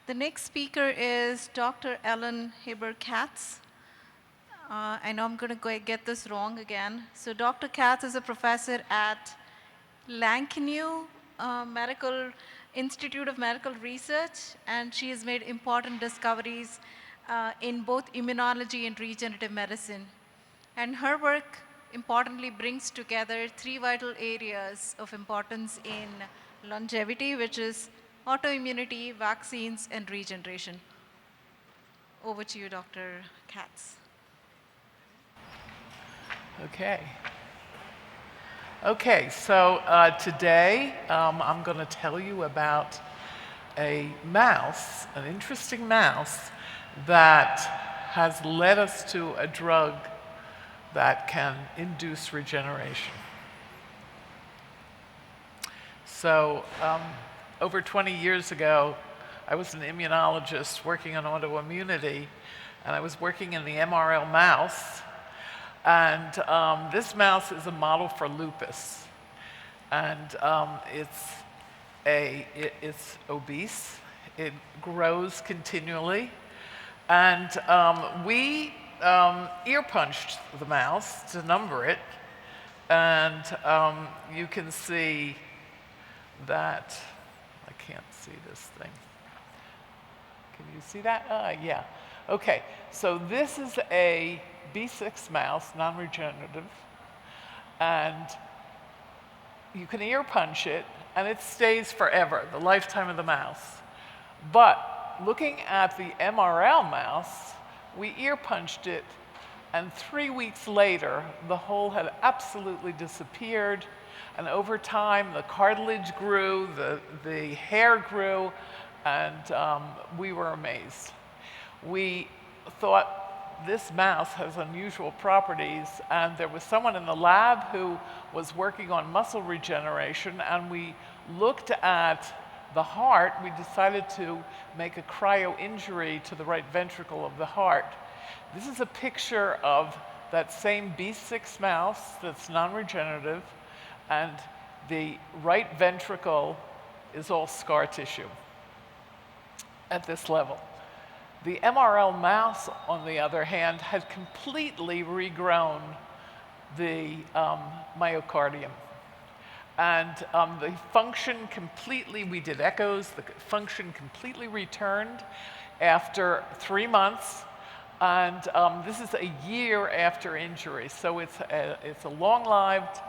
The next speaker is Dr. Ellen Heber-Katz. I know I'm going to get this wrong again. So Dr. Katz is a professor at Lanknew Medical Institute of Medical Research, and she has made important discoveries in both immunology and regenerative medicine. And her work importantly brings together three vital areas of importance in longevity, which is autoimmunity, vaccines, and regeneration. Over to you, Dr. Katz. Okay, so today I'm going to tell you about a mouse, an interesting mouse, that has led us to a drug that can induce regeneration. So over 20 years ago, I was an immunologist working on autoimmunity, and I was working in the MRL mouse. And this mouse is a model for lupus. And it's obese. It grows continually. And we ear punched the mouse to number it. And you can see that, I can't see this thing. Can you see that? Yeah. Okay, so this is a B6 mouse, non-regenerative, and you can ear punch it, and it stays forever, the lifetime of the mouse. But looking at the MRL mouse, we ear punched it, and 3 weeks later, the hole had absolutely disappeared, and over time, the cartilage grew, the hair grew, and we were amazed. We thought, this mouse has unusual properties, and there was someone in the lab who was working on muscle regeneration, and we looked at the heart. We decided to make a cryo injury to the right ventricle of the heart. This is a picture of that same B6 mouse that's non-regenerative, and the right ventricle is all scar tissue at this level. The MRL mouse, on the other hand, had completely regrown the myocardium. And the function completely, we did echoes, the function completely returned after 3 months. And this is a year after injury. So it's a long-lived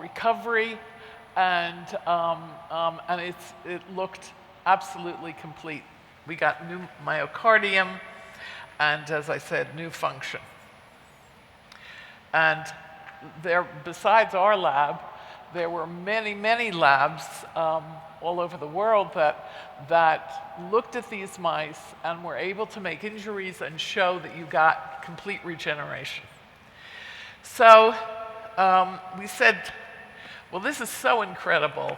recovery, and it looked absolutely complete. We got new myocardium, and as I said, new function. And there, besides our lab, there were many, many labs all over the world that looked at these mice and were able to make injuries and show that you got complete regeneration. So we said, well, this is so incredible,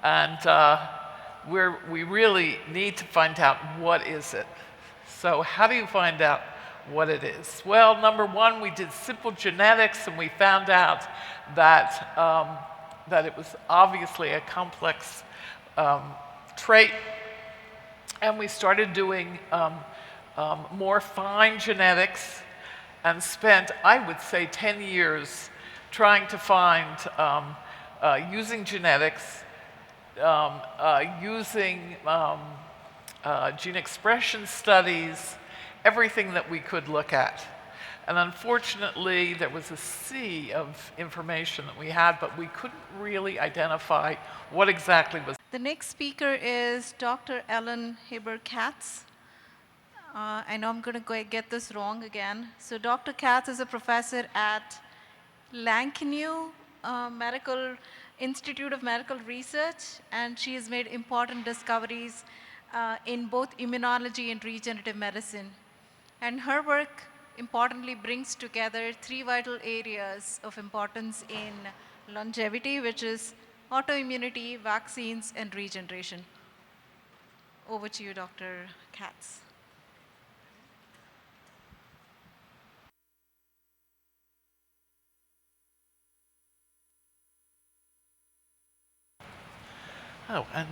and we really need to find out what is it. So how do you find out what it is? Well, number one, we did simple genetics, and we found out that it was obviously a complex trait. And we started doing more fine genetics, and spent, I would say, 10 years trying to find, using genetics, using gene expression studies, everything that we could look at. And unfortunately, there was a sea of information that we had, but we couldn't really identify what exactly was. The next speaker is Dr. Ellen Heber-Katz. I know I'm going to get this wrong again. So Dr. Katz is a professor at Lanknew Medical Institute of Medical Research, and she has made important discoveries in both immunology and regenerative medicine. And her work importantly brings together three vital areas of importance in longevity, which is autoimmunity, vaccines, and regeneration. Over to you, Dr. Katz. Oh, and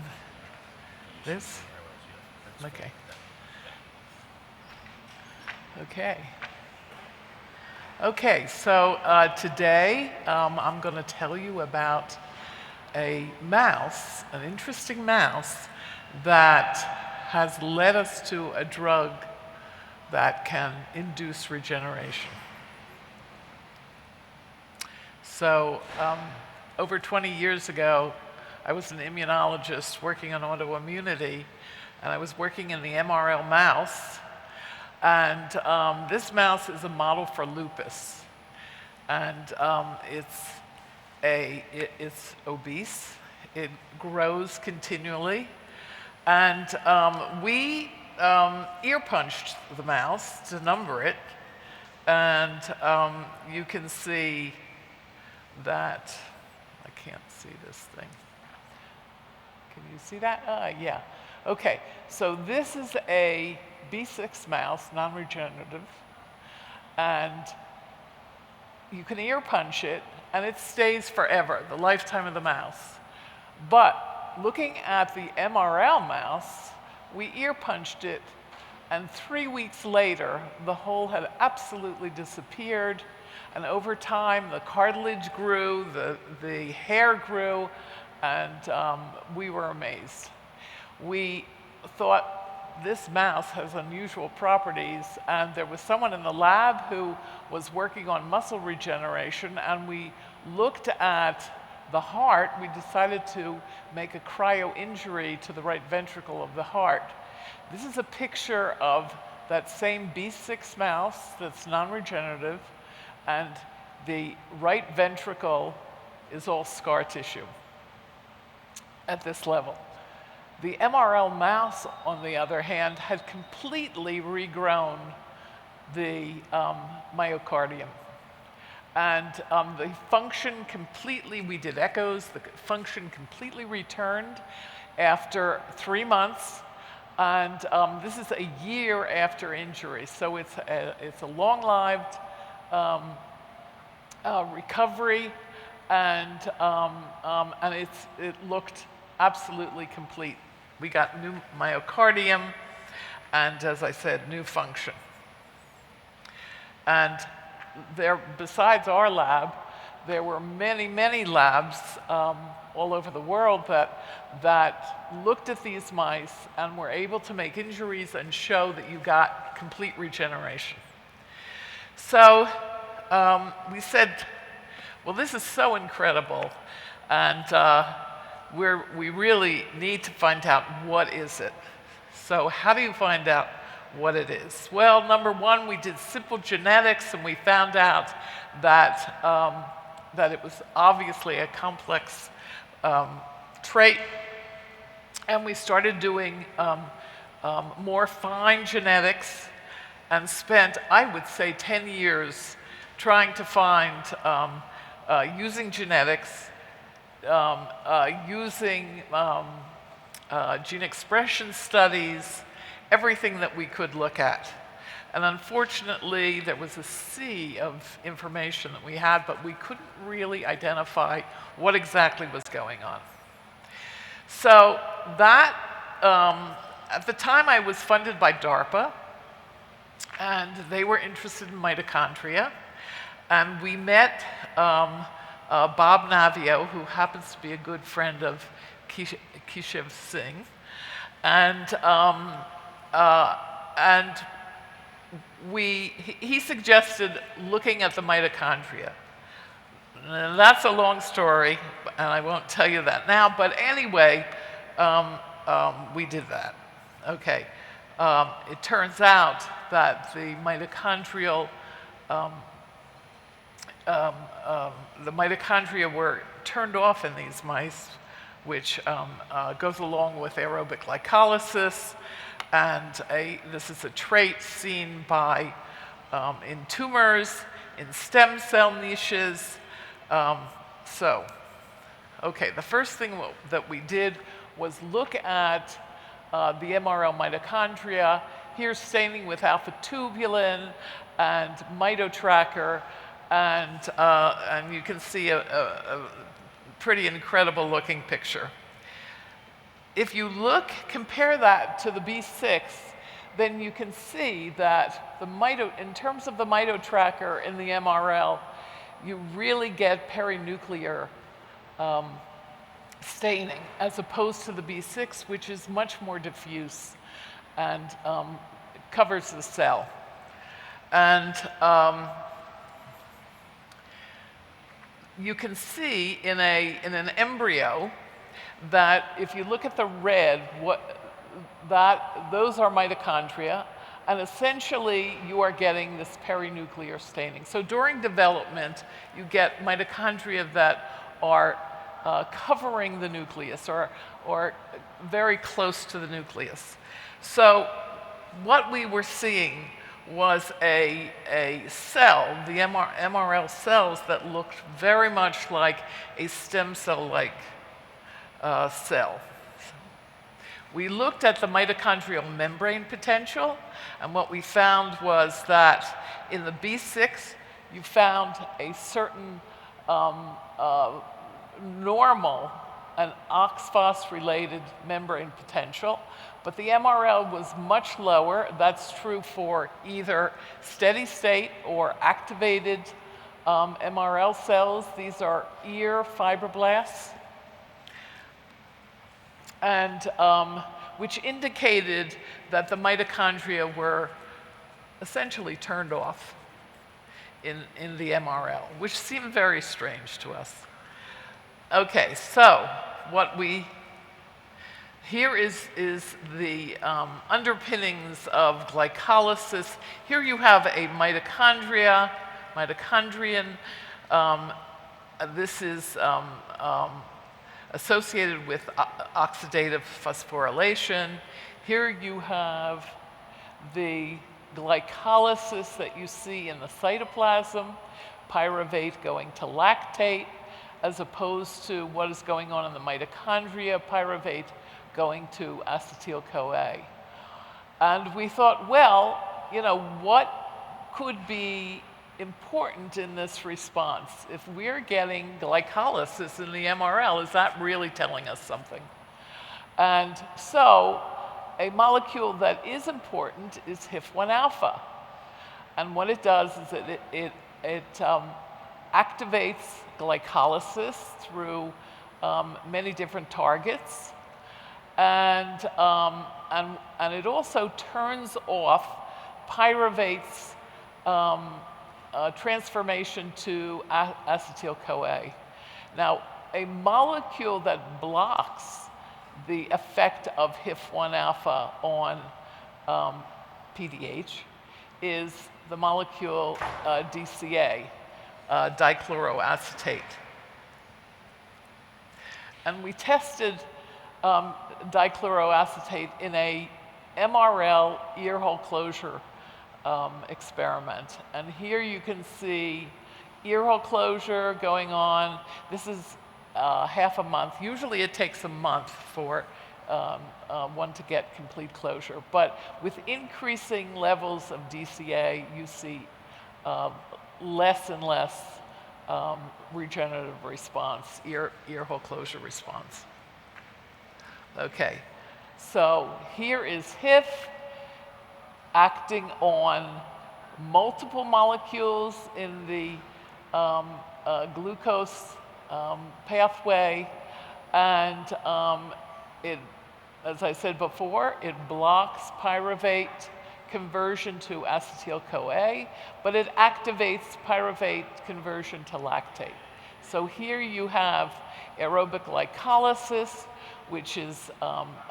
This? Okay. Okay. Okay, so today I'm going to tell you about a mouse, an interesting mouse, that has led us to a drug that can induce regeneration. So over 20 years ago, I was an immunologist working on autoimmunity, and I was working in the MRL mouse. And this mouse is a model for lupus. And it's obese. It grows continually. And we ear punched the mouse to number it. And you can see that, I can't see this thing. Can you see that? Yeah. Okay, so this is a B6 mouse, non-regenerative, and you can ear punch it, and it stays forever, the lifetime of the mouse. But looking at the MRL mouse, we ear punched it, and 3 weeks later, the hole had absolutely disappeared, and over time, the cartilage grew, the hair grew, and we were amazed. We thought, this mouse has unusual properties, and there was someone in the lab who was working on muscle regeneration, and we looked at the heart. We decided to make a cryo injury to the right ventricle of the heart. This is a picture of that same B6 mouse that's non-regenerative, and the right ventricle is all scar tissue at this level. The MRL mouse, on the other hand, had completely regrown the myocardium. And the function completely, we did echoes, the function completely returned after 3 months. And this is a year after injury. So it's a long-lived recovery, and it looked absolutely complete. We got new myocardium, and as I said, new function. And there, besides our lab, there were many, many labs all over the world that looked at these mice and were able to make injuries and show that you got complete regeneration. So we said, well, this is so incredible, and we really need to find out what is it. So how do you find out what it is? Well, number one, we did simple genetics, and we found out that it was obviously a complex trait. And we started doing more fine genetics, and spent, I would say, 10 years trying to find, using genetics, using gene expression studies, everything that we could look at. And unfortunately, there was a sea of information that we had, but we couldn't really identify what exactly was going on. So that, at the time, I was funded by DARPA, and they were interested in mitochondria. And we met Bob Navio, who happens to be a good friend of Keshav Singh, and he suggested looking at the mitochondria. And that's a long story, and I won't tell you that now. But anyway, we did that. Okay. It turns out that the mitochondria were turned off in these mice, which goes along with aerobic glycolysis. And this is a trait seen in tumors, in stem cell niches. The first thing that we did was look at the MRL mitochondria. Here's staining with alpha-tubulin and mitotracker, and you can see a pretty incredible looking picture. If you compare that to the B6, then you can see that in terms of the mitotracker in the MRL, you really get perinuclear staining, as opposed to the B6, which is much more diffuse and covers the cell. And you can see in an embryo that if you look at the red, those are mitochondria, and essentially you are getting this perinuclear staining. So during development, you get mitochondria that are covering the nucleus or very close to the nucleus. So what we were seeing was a cell, the MRL cells, that looked very much like a stem cell-like cell. We looked at the mitochondrial membrane potential, and what we found was that in the B6, you found a certain normal and OXPHOS-related membrane potential, but the MRL was much lower. That's true for either steady state or activated MRL cells. These are ear fibroblasts, and which indicated that the mitochondria were essentially turned off in the MRL, which seemed very strange to us. Okay, so here is the underpinnings of glycolysis. Here you have a mitochondrion. This is associated with oxidative phosphorylation. Here you have the glycolysis that you see in the cytoplasm, pyruvate going to lactate, as opposed to what is going on in the mitochondria, pyruvate going to acetyl-CoA. And we thought, well, what could be important in this response? If we're getting glycolysis in the MRL, is that really telling us something? And so a molecule that is important is HIF-1 alpha. And what it does is it activates glycolysis through many different targets, and it also turns off pyruvate's transformation to acetyl-CoA. Now, a molecule that blocks the effect of HIF-1 alpha on PDH is the molecule DCA, dichloroacetate. And we tested dichloroacetate in a MRL earhole closure experiment. And here you can see earhole closure going on. This is half a month. Usually it takes a month for one to get complete closure. But with increasing levels of DCA, you see less and less regenerative response, earhole closure response. Okay, so here is HIF acting on multiple molecules in the glucose pathway, and as I said before, it blocks pyruvate conversion to acetyl-CoA, but it activates pyruvate conversion to lactate. So here you have aerobic glycolysis, which is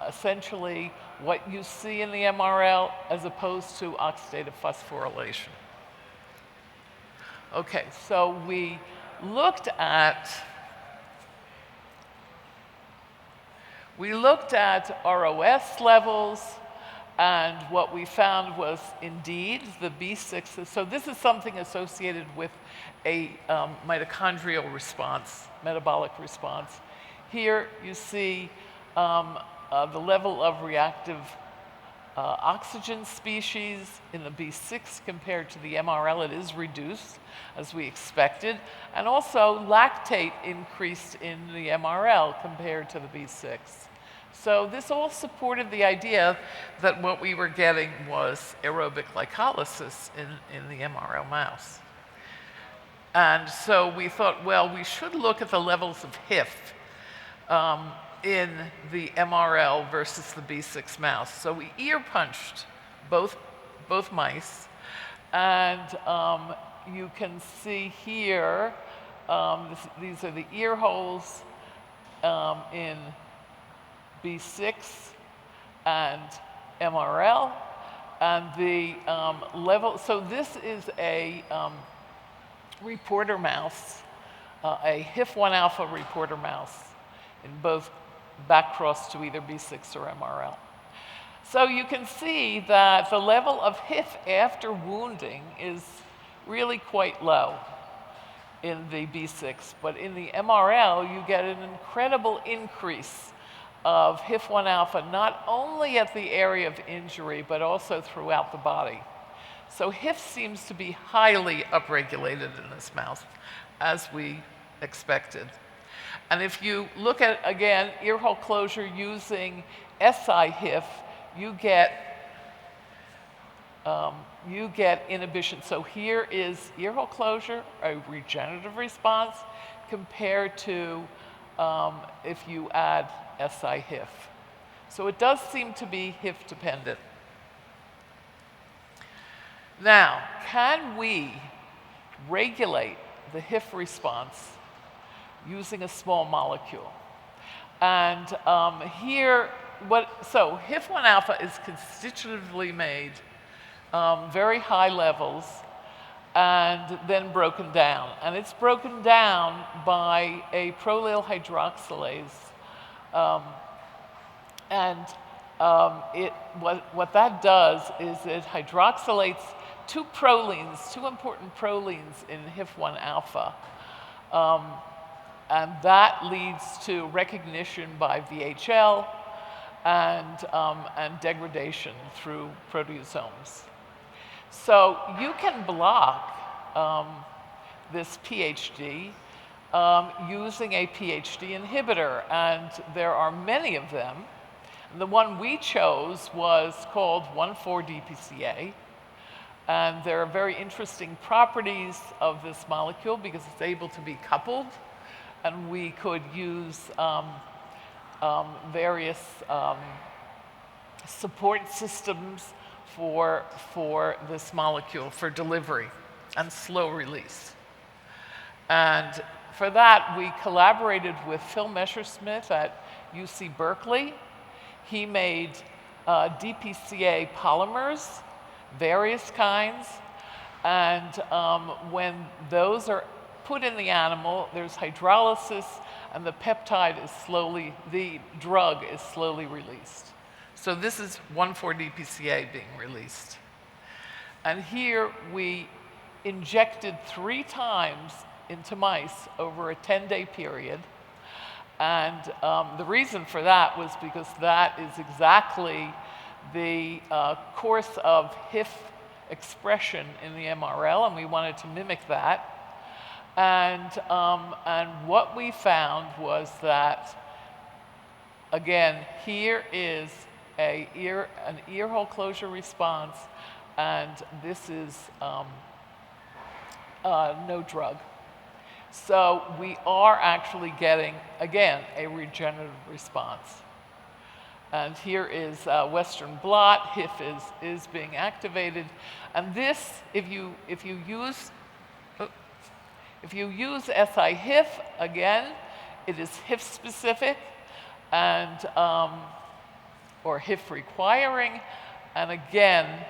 essentially what you see in the MRL as opposed to oxidative phosphorylation. Okay, so we looked at ROS levels, and what we found was indeed the B6. So this is something associated with a mitochondrial response, metabolic response. Here you see the level of reactive oxygen species in the B6 compared to the MRL. It is reduced, as we expected. And also lactate increased in the MRL compared to the B6. So this all supported the idea that what we were getting was aerobic glycolysis in the MRL mouse. And so we thought, well, we should look at the levels of HIF in the MRL versus the B6 mouse. So we ear punched both mice, and you can see here, these are the ear holes in B6 and MRL, and the level. So this is a reporter mouse, a HIF-1 alpha reporter mouse, in both back cross to either B6 or MRL. So you can see that the level of HIF after wounding is really quite low in the B6, but in the MRL you get an incredible increase of HIF-1 alpha, not only at the area of injury, but also throughout the body. So HIF seems to be highly upregulated in this mouse, as we expected. And if you look at, again, ear hole closure using SI-HIF, you get inhibition. So here is ear hole closure, a regenerative response, compared to if you add SI-HIF. So it does seem to be HIF dependent. Now, can we regulate the HIF response using a small molecule? And so HIF-1 alpha is constitutively made, very high levels, and then broken down. And it's broken down by a prolyl hydroxylase. What that does is it hydroxylates two important prolines in HIF-1 alpha. And that leads to recognition by VHL and degradation through proteasomes. So you can block this PHD using a PHD inhibitor, and there are many of them. The one we chose was called 1,4-DPCA, and there are very interesting properties of this molecule because it's able to be coupled, and we could use various support systems for this molecule for delivery and slow release. And for that, we collaborated with Phil Messerschmidt at UC Berkeley. He made DPCA polymers, various kinds, and when those are put in the animal, there's hydrolysis, and the drug is slowly released. So this is 1,4-DPCA being released. And here we injected 3 times into mice over a 10-day period. And the reason for that was because that is exactly the course of HIF expression in the MRL, and we wanted to mimic that. And what we found was that, again, here is an ear hole closure response, and this is no drug. So we are actually getting, again, a regenerative response. And here is Western blot. HIF is being activated, and this, if you use SI-HIF, again, it is HIF specific and or HIF requiring, and again,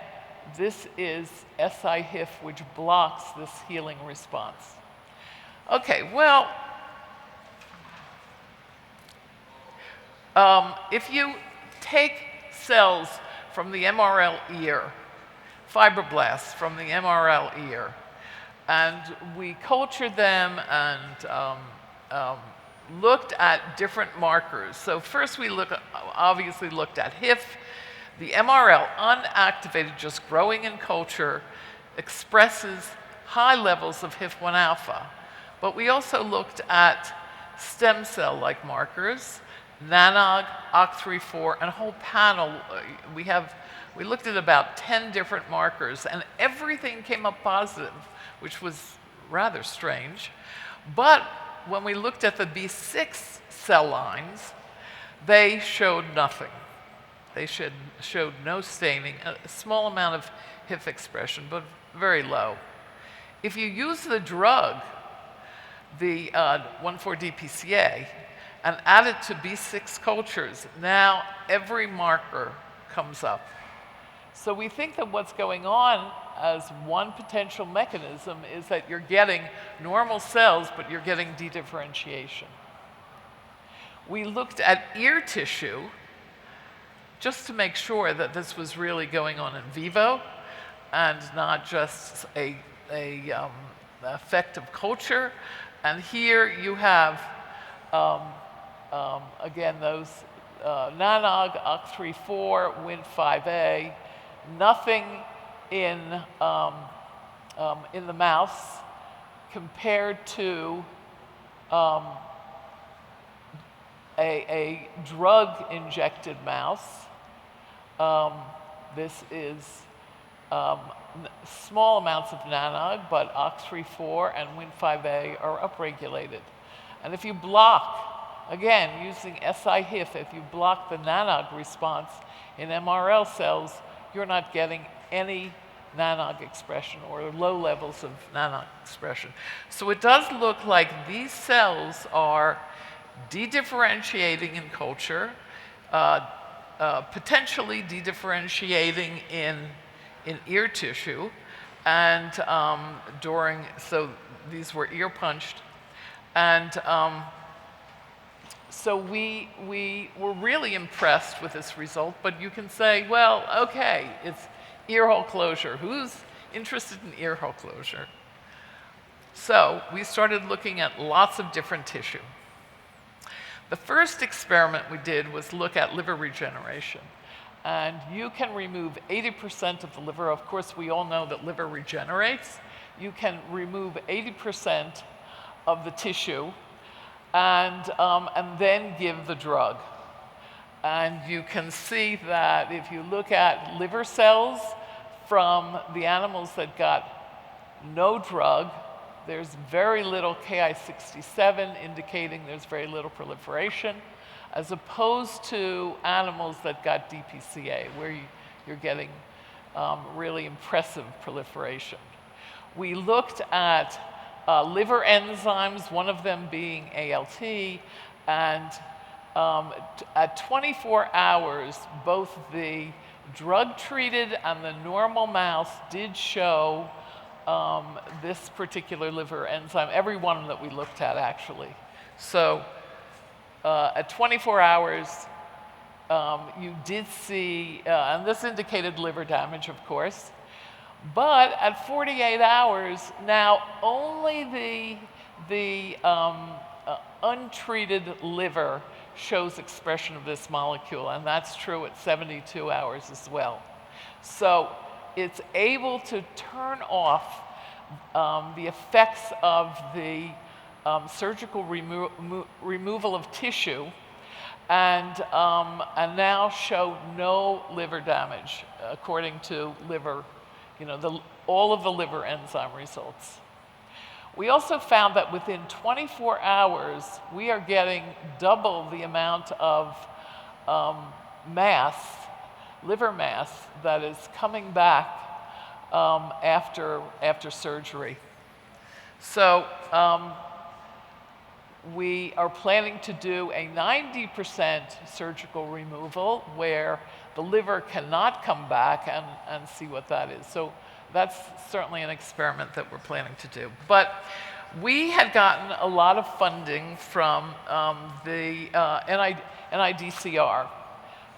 this is SI-HIF, which blocks this healing response. Okay, well, if you take cells from the MRL ear, fibroblasts from the MRL ear, and we cultured them and looked at different markers. So first we obviously looked at HIF. The MRL, unactivated, just growing in culture, expresses high levels of HIF-1 alpha. But we also looked at stem cell-like markers, nanog, OCT3/4, and a whole panel. We looked at about 10 different markers, and everything came up positive, which was rather strange. But when we looked at the B6 cell lines, they showed nothing. They showed no staining, a small amount of HIF expression, but very low. If you use the drug, the 1,4-DPCA, and add it to B6 cultures, now every marker comes up. So we think that what's going on as one potential mechanism is that you're getting normal cells, but you're getting de-differentiation. We looked at ear tissue just to make sure that this was really going on in vivo and not just a effect of culture. And here you have, again, those nanog, OCT3/4, Wnt5a, nothing in the mouse compared to a drug-injected mouse. This is small amounts of nanog, but OCT3/4 and Wnt5a are upregulated. And if you block, again, using SI-HIF, if you block the nanog response in MRL cells, you're not getting any nanog expression or low levels of nanog expression. So it does look like these cells are de-differentiating in culture, potentially de-differentiating in ear tissue, and so these were ear punched, and so we were really impressed with this result. But you can say, well, okay, it's ear hole closure. Who's interested in ear hole closure? So we started looking at lots of different tissue. The first experiment we did was look at liver regeneration. And you can remove 80% of the liver. Of course, we all know that liver regenerates. You can remove 80% of the tissue and then give the drug. And you can see that if you look at liver cells from the animals that got no drug, there's very little Ki-67, indicating there's very little proliferation, as opposed to animals that got DPCA, where you're getting really impressive proliferation. We looked at liver enzymes, one of them being ALT, and at 24 hours, both the drug-treated and the normal mouse did show this particular liver enzyme, every one that we looked at, actually. So at 24 hours, you did see, and this indicated liver damage, of course, but at 48 hours, now only the untreated liver shows expression of this molecule, and that's true at 72 hours as well. So it's able to turn off the effects of the surgical removal of tissue, and now show no liver damage according to liver, all of the liver enzyme results. We also found that within 24 hours, we are getting double the amount of liver mass that is coming back after surgery. So we are planning to do a 90% surgical removal where the liver cannot come back, and see what that is. So that's certainly an experiment that we're planning to do. But we had gotten a lot of funding from the NIDCR,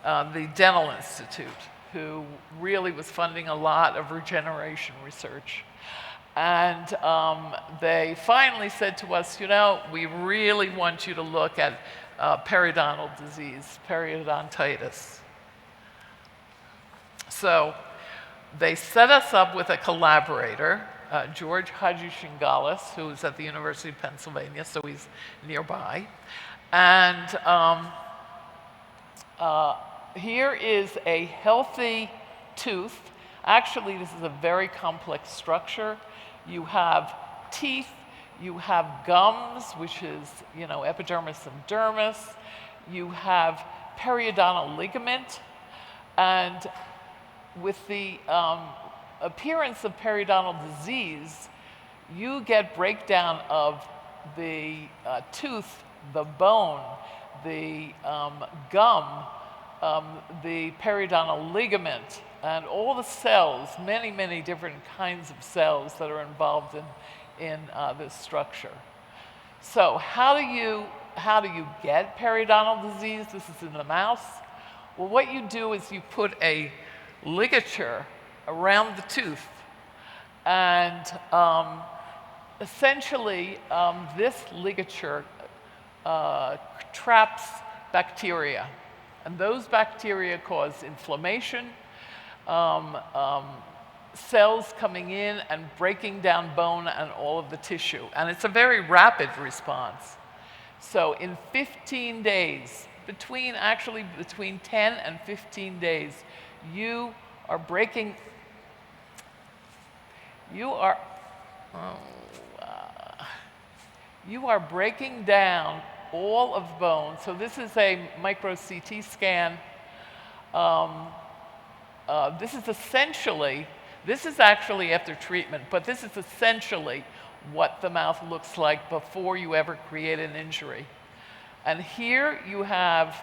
the Dental Institute, who really was funding a lot of regeneration research. And they finally said to us, we really want you to look at periodontal disease, periodontitis. So they set us up with a collaborator, George Hadji-Shingalis, who is at the University of Pennsylvania, so he's nearby. And here is a healthy tooth. Actually, this is a very complex structure. You have teeth, you have gums, which is, epidermis and dermis. You have periodontal ligament, and with the appearance of periodontal disease, you get breakdown of the tooth, the bone, the gum, the periodontal ligament, and all the cells, many, many different kinds of cells that are involved in this structure. So how do you get periodontal disease? This is in the mouse. Well, what you do is you put a ligature around the tooth, and essentially this ligature traps bacteria, and those bacteria cause inflammation, cells coming in and breaking down bone and all of the tissue, and it's a very rapid response. So in 15 days, between 10 and 15 days, you are breaking down all of bone. So this is a micro CT scan. This is actually after treatment, but this is essentially what the mouth looks like before you ever create an injury. And here you have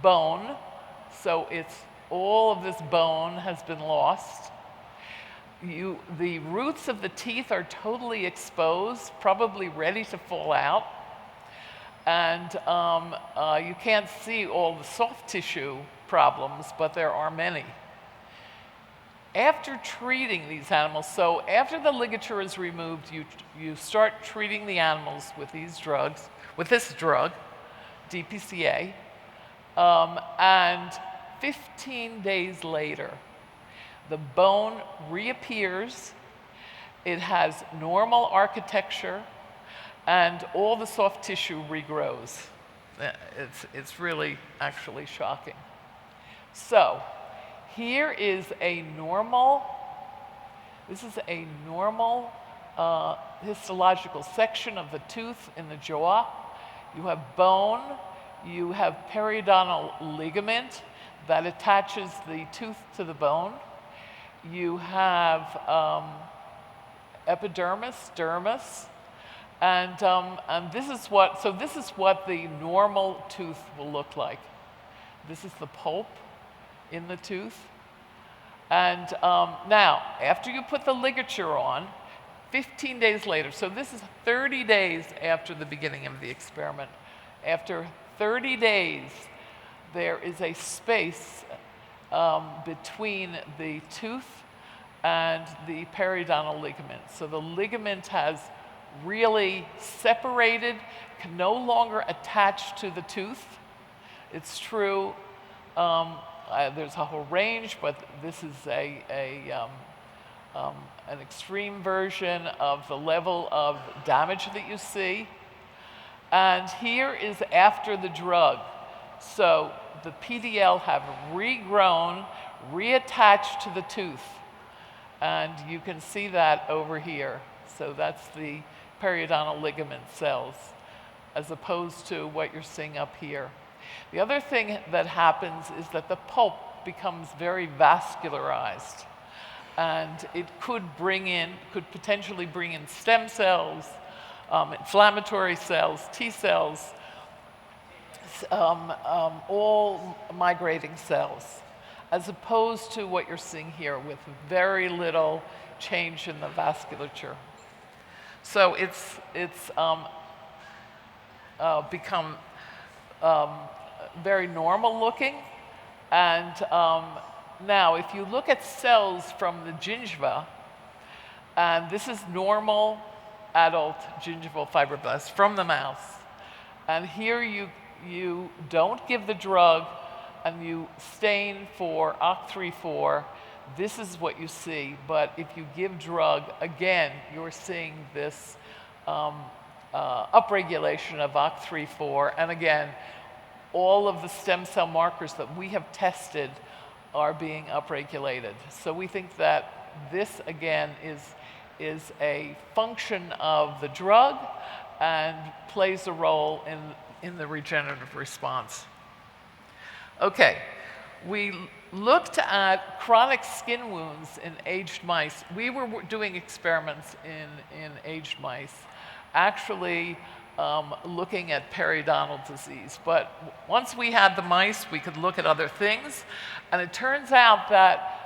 bone, so all of this bone has been lost. The roots of the teeth are totally exposed, probably ready to fall out. And you can't see all the soft tissue problems, but there are many. After treating these animals, so after the ligature is removed, you start treating the animals with these drugs, with this drug, DPCA, and 15 days later, the bone reappears, it has normal architecture, and all the soft tissue regrows. It's really actually shocking. So here is a normal histological section of the tooth in the jaw. You have bone, you have periodontal ligament that attaches the tooth to the bone. You have epidermis, dermis, and this is what the normal tooth will look like. This is the pulp in the tooth. And now, after you put the ligature on, 15 days later, so this is 30 days after the beginning of the experiment. After 30 days, there is a space between the tooth and the periodontal ligament. So the ligament has really separated, can no longer attach to the tooth. It's true, there's a whole range, but this is an extreme version of the level of damage that you see. And here is after the drug. So the PDL have regrown, reattached to the tooth. And you can see that over here. So that's the periodontal ligament cells, as opposed to what you're seeing up here. The other thing that happens is that the pulp becomes very vascularized. And it could potentially bring in stem cells, inflammatory cells, T cells, all migrating cells, as opposed to what you're seeing here with very little change in the vasculature. So it's become very normal looking. And now, if you look at cells from the gingiva, and this is normal adult gingival fibroblasts from the mouth, and here you don't give the drug and you stain for OCT3/4, this is what you see. But if you give drug, again, you're seeing this upregulation of OCT3/4, and again, all of the stem cell markers that we have tested are being upregulated. So we think that this, again, is a function of the drug and plays a role in the regenerative response. Okay, we looked at chronic skin wounds in aged mice. We were doing experiments in aged mice, actually looking at periodontal disease. But once we had the mice, we could look at other things. And it turns out that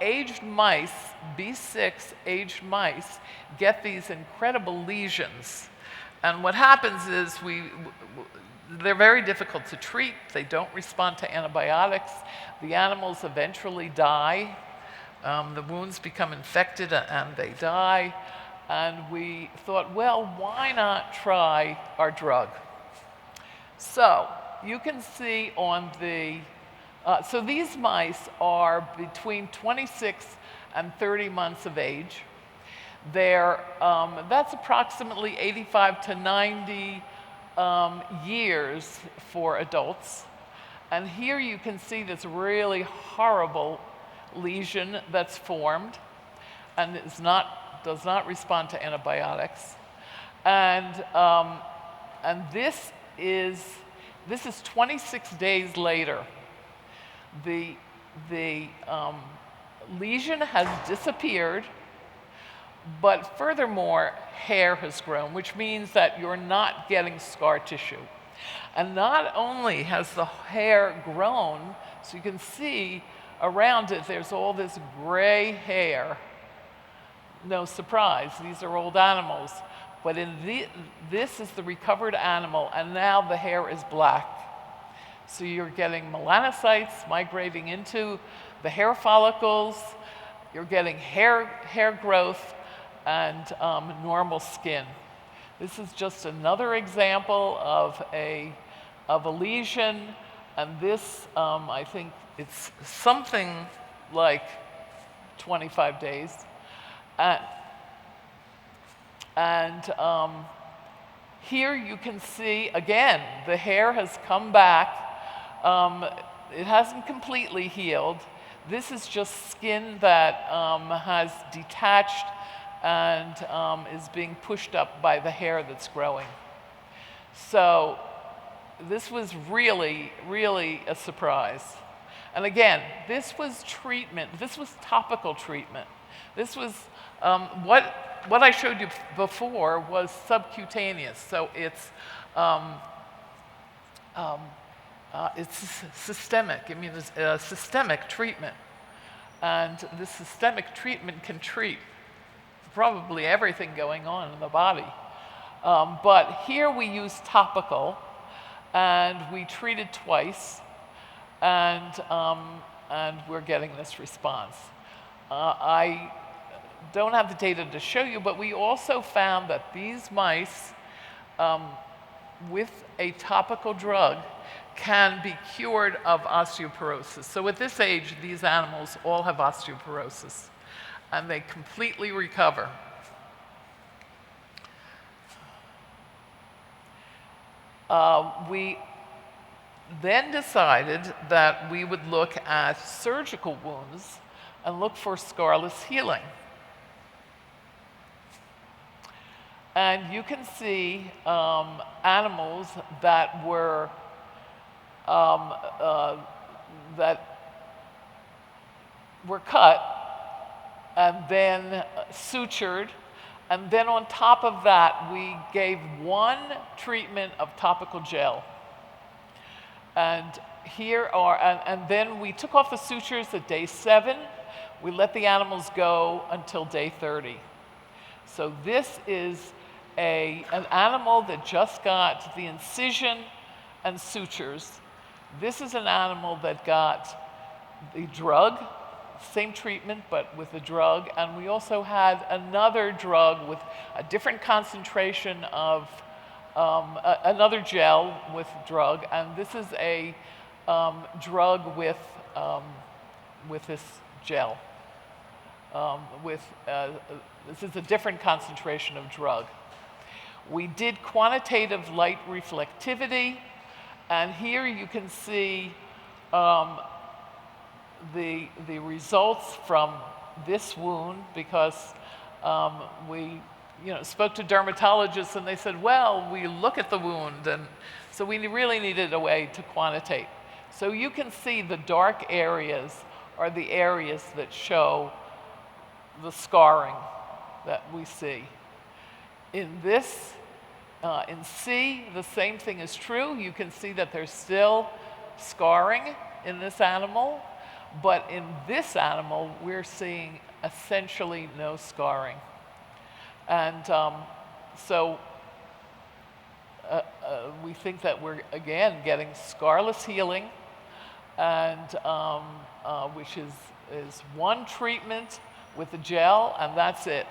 aged mice, B6 aged mice, get these incredible lesions. And what happens is they're very difficult to treat. They don't respond to antibiotics. The animals eventually die. The wounds become infected and they die. And we thought, well, why not try our drug? So you can see on the, so these mice are between 26 and 30 months of age. That's approximately 85 to 90 years for adults. And here you can see this really horrible lesion that's formed and does not respond to antibiotics. And this is 26 days later. The lesion has disappeared, but furthermore, hair has grown, which means that you're not getting scar tissue. And not only has the hair grown, so you can see around it there's all this gray hair. No surprise, these are old animals. But this is the recovered animal, and now the hair is black. So you're getting melanocytes migrating into the hair follicles, you're getting hair growth, and normal skin. This is just another example of a lesion, and this, I think it's something like 25 days. Here you can see, again, the hair has come back. It hasn't completely healed. This is just skin that has detached and is being pushed up by the hair that's growing. So this was really, really a surprise. And again, this was treatment. This was topical treatment. This was what I showed you before was subcutaneous. So it's systemic. I mean, it's a systemic treatment, and this systemic treatment can treat probably everything going on in the body. But here we use topical, and we treat it twice, and we're getting this response. I don't have the data to show you, but we also found that these mice with a topical drug can be cured of osteoporosis. So at this age, these animals all have osteoporosis, and they completely recover. We then decided that we would look at surgical wounds and look for scarless healing. And you can see animals that were cut and then sutured, and then on top of that we gave one treatment of topical gel. And here are, and then we took off the sutures at day 7. We let the animals go until day 30. So this is an animal that just got the incision and sutures. This is an animal that got the drug, same treatment, but with the drug. And we also had another drug with a different concentration of another gel with drug. And this is a drug with this gel. This is a different concentration of drug. We did quantitative light reflectivity, And here you can see the results from this wound, because we spoke to dermatologists and they said, well, we look at the wound, and so we really needed a way to quantitate. So you can see the dark areas are the areas that show the scarring that we see. In this, in C, the same thing is true. You can see that there's still scarring in this animal, but in this animal, we're seeing essentially no scarring. And so we think that we're, again, getting scarless healing, and which is one treatment with the gel, and that's it.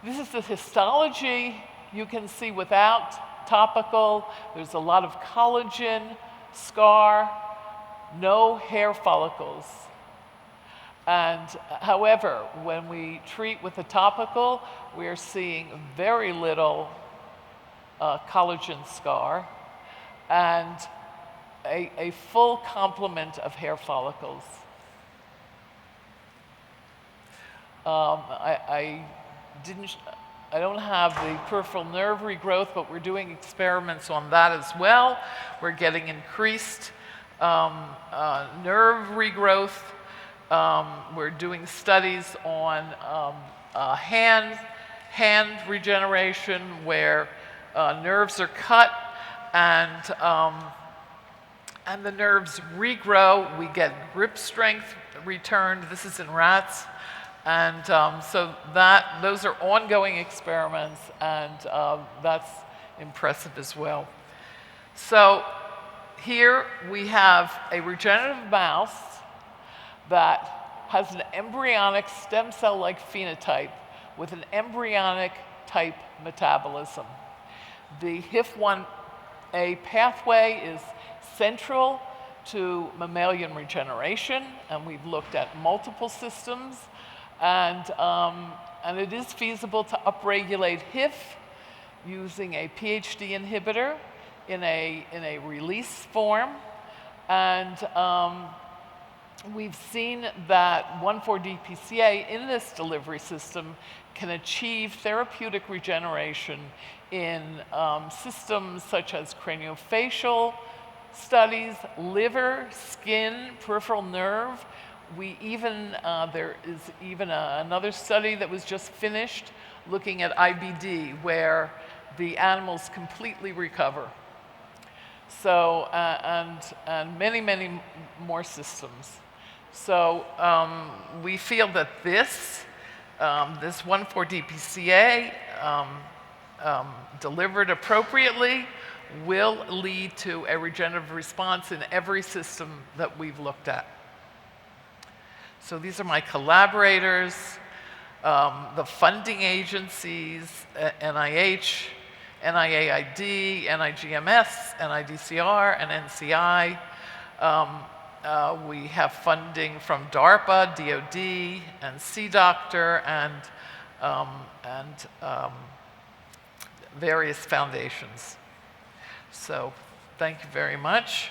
This is the histology. You can see without topical, there's a lot of collagen, scar, no hair follicles. And however, when we treat with the topical, we're seeing very little collagen scar and a full complement of hair follicles. I don't have the peripheral nerve regrowth, but we're doing experiments on that as well. We're getting increased nerve regrowth. We're doing studies on hand regeneration, where nerves are cut and the nerves regrow. We get grip strength returned. This is in rats. And so those are ongoing experiments, and that's impressive as well. So here we have a regenerative mouse that has an embryonic stem cell-like phenotype with an embryonic type metabolism. The HIF-1A pathway is central to mammalian regeneration, and we've looked at multiple systems. And it is feasible to upregulate HIF using a PHD inhibitor in a release form. And we've seen that 1,4-DPCA in this delivery system can achieve therapeutic regeneration in systems such as craniofacial studies, liver, skin, peripheral nerve. We even, there is even another study that was just finished looking at IBD, where the animals completely recover. So, and many, many more systems. So we feel that this 1,4-DPCA delivered appropriately will lead to a regenerative response in every system that we've looked at. So these are my collaborators, the funding agencies, NIH, NIAID, NIGMS, NIDCR, and NCI. We have funding from DARPA, DOD, and CDoctor, and various foundations. So thank you very much.